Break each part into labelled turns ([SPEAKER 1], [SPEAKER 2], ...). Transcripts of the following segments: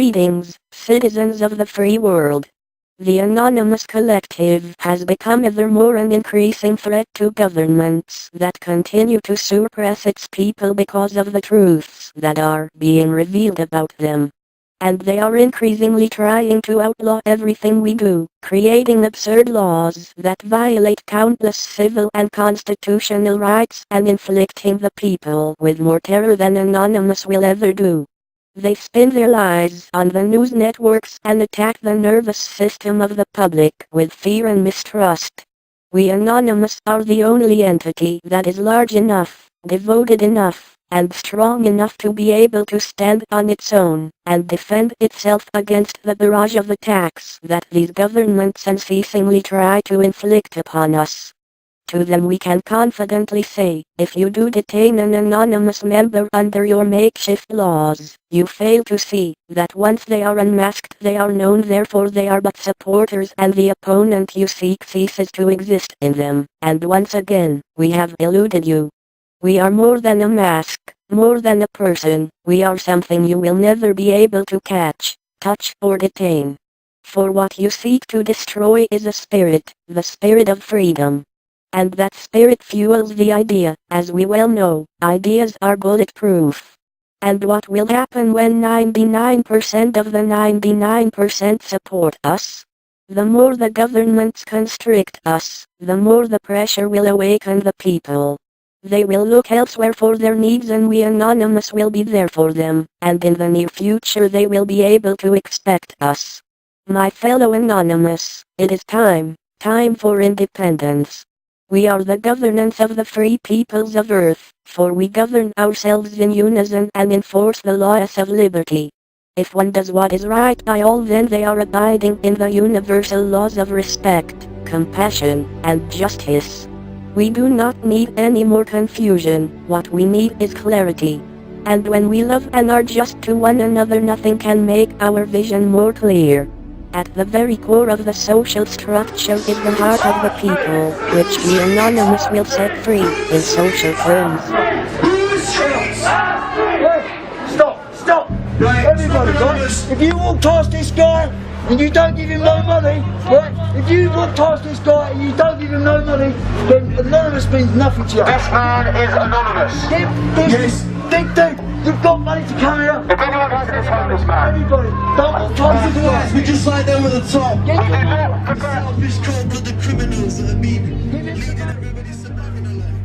[SPEAKER 1] Greetings, citizens of the free world. The anonymous collective has become ever more an increasing threat to governments that continue to suppress its people because of the truths that are being revealed about them. And they are increasingly trying to outlaw everything we do, creating absurd laws that violate countless civil and constitutional rights and inflicting the people with more terror than Anonymous will ever do. They spin their lies on the news networks and attack the nervous system of the public with fear and mistrust. We Anonymous are the only entity that is large enough, devoted enough, and strong enough to be able to stand on its own and defend itself against the barrage of attacks that these governments unceasingly try to inflict upon us. To them we can confidently say, if you do detain an anonymous member under your makeshift laws, you fail to see that once they are unmasked they are known, therefore they are but supporters and the opponent you seek ceases to exist in them, and once again, we have eluded you. We are more than a mask, more than a person, we are something you will never be able to catch, touch or detain. For what you seek to destroy is a spirit, the spirit of freedom. And that spirit fuels the idea, as we well know, ideas are bulletproof. And what will happen when 99% of the 99% support us? The more the governments constrict us, the more the pressure will awaken the people. They will look elsewhere for their needs and we Anonymous will be there for them, and in the near future they will be able to expect us. My fellow Anonymous, it is time for independence. We are the governance of the free peoples of earth, for we govern ourselves in unison and enforce the laws of liberty. If one does what is right by all, then they are abiding in the universal laws of respect, compassion, and justice. We do not need any more confusion, what we need is clarity. And when we love and are just to one another, nothing can make our vision more clear. At the very core of the social structure is the heart of the people, which we Anonymous will set free in social terms.
[SPEAKER 2] Stop! Right, everybody, right? If you walk past this guy and you don't give him no money, right? If you walk past this guy and you don't give him no money, then Anonymous means nothing to you.
[SPEAKER 3] This man is anonymous.
[SPEAKER 2] Yes. Big dude, you've got money to come here.
[SPEAKER 3] If anyone has this homeless man,
[SPEAKER 2] everybody, don't walk past this guy.
[SPEAKER 4] We just like them at the top.
[SPEAKER 3] the
[SPEAKER 4] Selfish cult of the criminals that have been leading everybody surviving alive.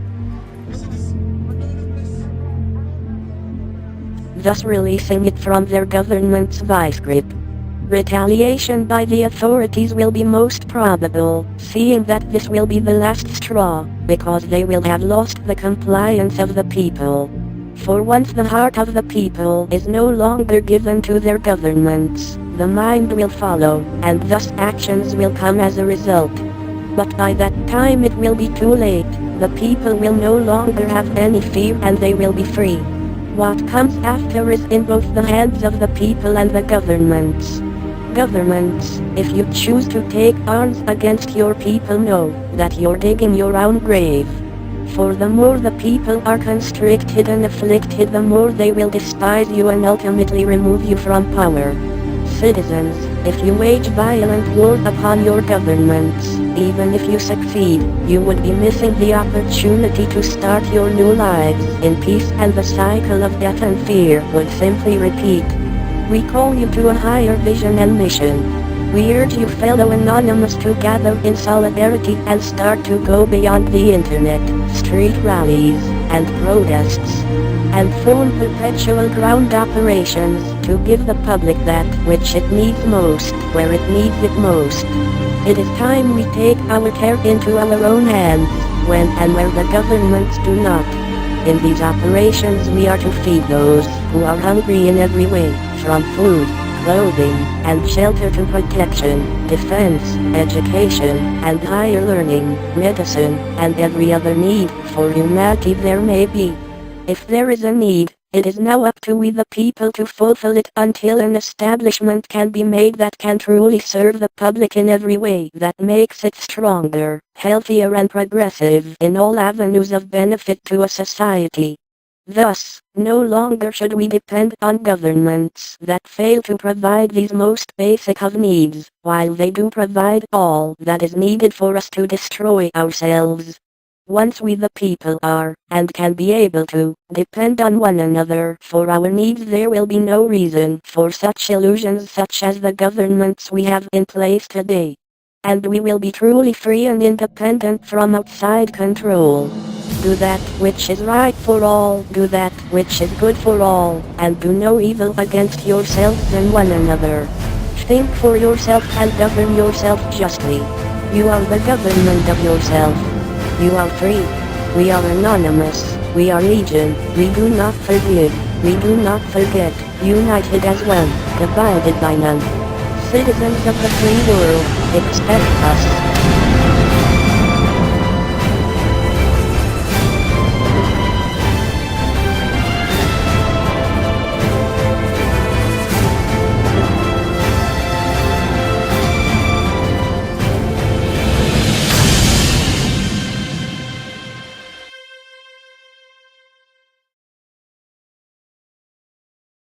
[SPEAKER 1] Thus releasing it from their government's vice grip. Retaliation by the authorities will be most probable, seeing that this will be the last straw, because they will have lost the compliance of the people. For once the heart of the people is no longer given to their governments, the mind will follow, and thus actions will come as a result. But by that time it will be too late, the people will no longer have any fear and they will be free. What comes after is in both the hands of the people and the governments. Governments, if you choose to take arms against your people, know that you're digging your own grave. For the more the people are constricted and afflicted, the more they will despise you and ultimately remove you from power. Citizens, if you wage violent war upon your governments, even if you succeed, you would be missing the opportunity to start your new lives in peace, and the cycle of death and fear would simply repeat. We call you to a higher vision and mission. We urge you fellow Anonymous to gather in solidarity and start to go beyond the internet, street rallies, and protests, and form perpetual ground operations to give the public that which it needs most, where it needs it most. It is time we take our care into our own hands, when and where the governments do not. In these operations we are to feed those who are hungry in every way, from food, clothing, and shelter to protection, defense, education, and higher learning, medicine, and every other need for humanity there may be. If there is a need, it is now up to we the people to fulfill it until an establishment can be made that can truly serve the public in every way that makes it stronger, healthier and progressive in all avenues of benefit to a society. Thus, no longer should we depend on governments that fail to provide these most basic of needs, while they do provide all that is needed for us to destroy ourselves. Once we the people are, and can be able to, depend on one another for our needs, there will be no reason for such illusions such as the governments we have in place today. And we will be truly free and independent from outside control. Do that which is right for all, do that which is good for all, and do no evil against yourselves and one another. Think for yourself and govern yourself justly. You are the government of yourself. You are free. We are anonymous. We are legion. We do not forgive. We do not forget. United as one. Divided by none. Citizens of the free world, expect us.